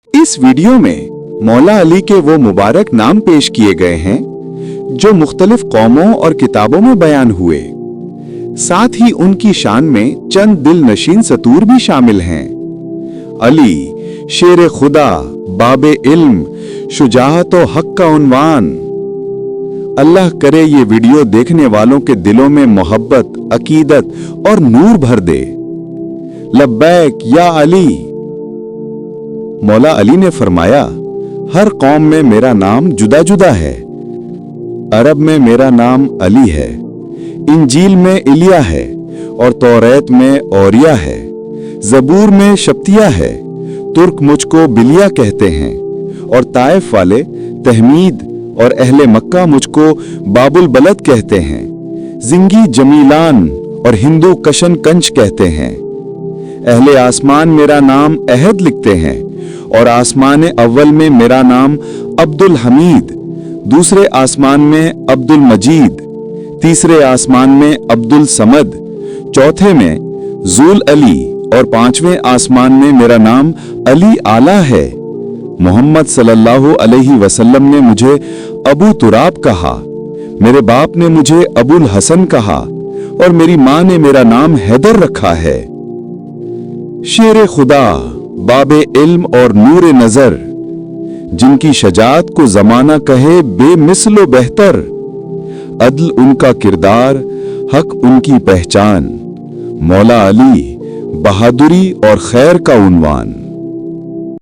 इस वीडियो में मौला अली के वो मुबारक नाम पेश किए गए हैं जो मुख्तलिफ कौमों और किताबों में बयान हुए। साथ ही उनकी शान में चंद दिल नशीन सतूर भी शामिल हैं। अली शेर खुदा, बाबे इल्म, शुजाअत व हक का उन्वान। अल्लाह करे ये वीडियो देखने वालों के दिलों में मोहब्बत, अकीदत और नूर भर दे। लब्बैक या अली। मौला अली ने फरमाया, हर कौम में मेरा नाम जुदा जुदा है। अरब में मेरा नाम अली है, इंजील में इलिया है और तौरात में औरिया है, ज़बूर में शब्तिया है। तुर्क मुझको बिलिया कहते हैं और ताइफ वाले तहमीद और अहले मक्का मुझको बाबुल बलद कहते हैं। जिंगी जमीलान और हिंदू कशन कंच कहते हैं। अहले आसमान मेरा नाम अहद लिखते हैं और आसमान अव्वल में मेरा नाम अब्दुल हमीद, दूसरे आसमान में अब्दुल मजीद, तीसरे आसमान में अब्दुल समद, चौथे में जुल अली और पांचवें आसमान में मेरा नाम अली आला है। मोहम्मद सल्लल्लाहु अलैहि वसल्लम ने मुझे अबू तुराब कहा, मेरे बाप ने मुझे अबुल हसन कहा और मेरी मां ने मेरा नाम हैदर रखा है। शेर खुदा, बाबे इल्म और नूर नजर, जिनकी शजात को जमाना कहे बेमिसलो बेहतर। अदल उनका किरदार, हक उनकी पहचान। मौला अली बहादुरी और खैर का उन्वान।